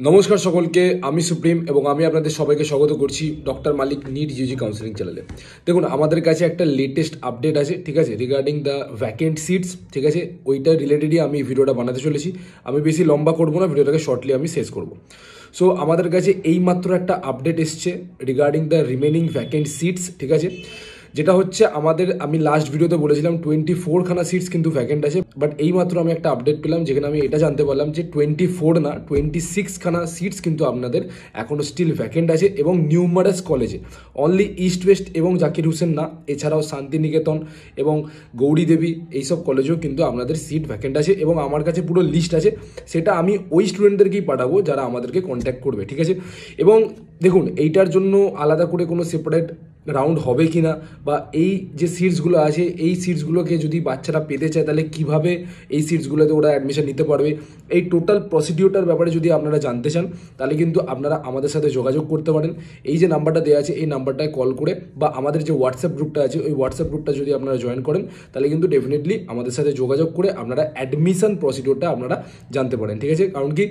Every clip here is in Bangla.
নমস্কার সকলকে, আমি সুপ্রিম এবং আমি আপনাদের সবাইকে স্বাগত করছি ডক্টর মালিক নিট ইউজি কাউন্সিলিং চ্যানেলে। দেখুন, আমাদের কাছে একটা লেটেস্ট আপডেট আছে, ঠিক আছে, রিগার্ডিং দ্য ভ্যাকেন্ট সিটস, ঠিক আছে। ওইটা রিলেটেডই আমি ভিডিওটা বানাতে চলেছি। আমি বেশি লম্বা করবো না, ভিডিওটাকে শর্টলি আমি শেষ করব। সো আমাদের কাছে এইমাত্র একটা আপডেট এসছে regarding the remaining vacant seats, ঠিক আছে। যেটা হচ্ছে আমি লাস্ট ভিডিওতে বলেছিলাম 24খানা সিটস কিন্তু ভ্যাকেন্ট আছে, বাট এইমাত্র আমি একটা আপডেট পেলাম যেখানে আমি এটা জানতে পারলাম যে 24 না 26খানা সিটস কিন্তু আপনাদের এখনও স্টিল ভ্যাকেন্ট আছে এবং নিউমারাস কলেজে, অনলি ইস্ট ওয়েস্ট এবং জাকির হুসেন না, এছাড়াও শান্তিনিকেতন এবং গৌরী দেবী এইসব কলেজেও কিন্তু আপনাদের সিট ভ্যাকেন্ট আছে এবং আমার কাছে পুরো লিস্ট আছে। সেটা আমি ওই স্টুডেন্টদেরকেই পাঠাবো যারা আমাদেরকে কন্ট্যাক্ট করবে, ঠিক আছে। এবং দেখুন, এইটার জন্য আলাদা করে কোনো সেপারেট রাউন্ড হবে কি না, বা এই যে সিটসগুলো আছে এই সিটসগুলোকে যদি বাচ্চারা পেতে চায় তাহলে কিভাবে এই সিটসগুলোতে ওরা অ্যাডমিশন নিতে পারবে, এই টোটাল প্রসিডিওরটার ব্যাপারে যদি আপনারা জানতে চান তাহলে কিন্তু আপনারা আমাদের সাথে যোগাযোগ করতে পারেন। এই যে নাম্বারটা দেওয়া আছে এই নাম্বারটায় কল করে, বা আমাদের যে হোয়াটসঅ্যাপ গ্রুপটা আছে ওই হোয়াটসঅ্যাপ গ্রুপটা যদি আপনারা জয়েন করেন তাহলে কিন্তু ডেফিনেটলি আমাদের সাথে যোগাযোগ করে আপনারা অ্যাডমিশন প্রসিডিওরটা আপনারা জানতে পারেন, ঠিক আছে। কারণ কি,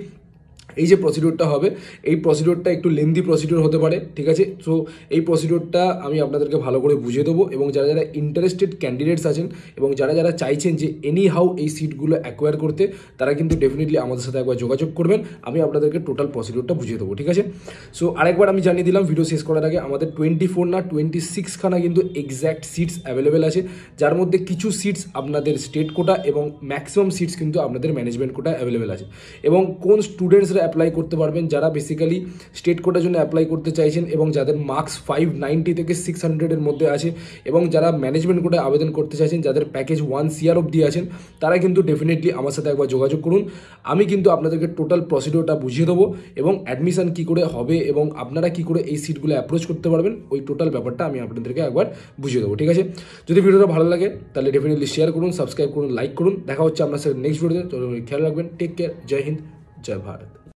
এই যে প্রসিডিওরটা হবে এই প্রসিডিওরটা একটু লেন্দি প্রসিডিওর হতে পারে, ঠিক আছে। সো এই প্রসিডিওরটা আমি আপনাদেরকে ভালো করে বুঝিয়ে দেবো এবং যারা যারা ইন্টারেস্টেড ক্যান্ডিডেটস আছেন এবং যারা যারা চাইছেন যে এনি হাউ এই সিটগুলো অ্যাকোয়ার করতে, তারা কিন্তু ডেফিনেটলি আমাদের সাথে একবার যোগাযোগ করবেন। আমি আপনাদেরকে টোটাল প্রসিডিওরটা বুঝিয়ে দেবো, ঠিক আছে। সো আরেকবার আমি জানিয়ে দিলাম ভিডিও শেষ করার আগে, আমাদের 24 না 26খানা কিন্তু এক্স্যাক্ট সিটস অ্যাভেলেবেল আছে, যার মধ্যে কিছু সিটস আপনাদের স্টেট কোটা এবং ম্যাক্সিমাম সিটস কিন্তু আপনাদের ম্যানেজমেন্ট কোটা অ্যাভেলেবেল আছে। এবং কোন স্টুডেন্টসরা অ্যাপ্লাই করতে পারবেন, যারা বেসিক্যালি স্টেট কোটার জন্য অ্যাপ্লাই করতে চাইছেন এবং যাদের মার্কস 590 থেকে 600-এর মধ্যে আছে, এবং যারা ম্যানেজমেন্ট কোটায় আবেদন করতে চাইছেন যাদের প্যাকেজ 1 CR অবধি আছেন, তারা কিন্তু ডেফিনেটলি আমার সাথে একবার যোগাযোগ করুন। আমি কিন্তু আপনাদেরকে টোটাল প্রসিডিওরটা বুঝিয়ে দেবো এবং অ্যাডমিশন কী করে হবে এবং আপনারা কী করে এই সিটগুলো অ্যাপ্রোচ করতে পারবেন ওই টোটাল ব্যাপারটা আমি আপনাদেরকে একবার বুঝিয়ে দেবো, ঠিক আছে। যদি ভিডিওটা ভালো লাগে তাহলে ডেফিনেটলি শেয়ার করুন, সাবস্ক্রাইব করুন, লাইক করুন। দেখা হচ্ছে আপনার সাথে নেক্সট ভিডিওতে। তো খেয়াল রাখবেন, টেক কেয়ার, জয় হিন্দ, জয় ভারত।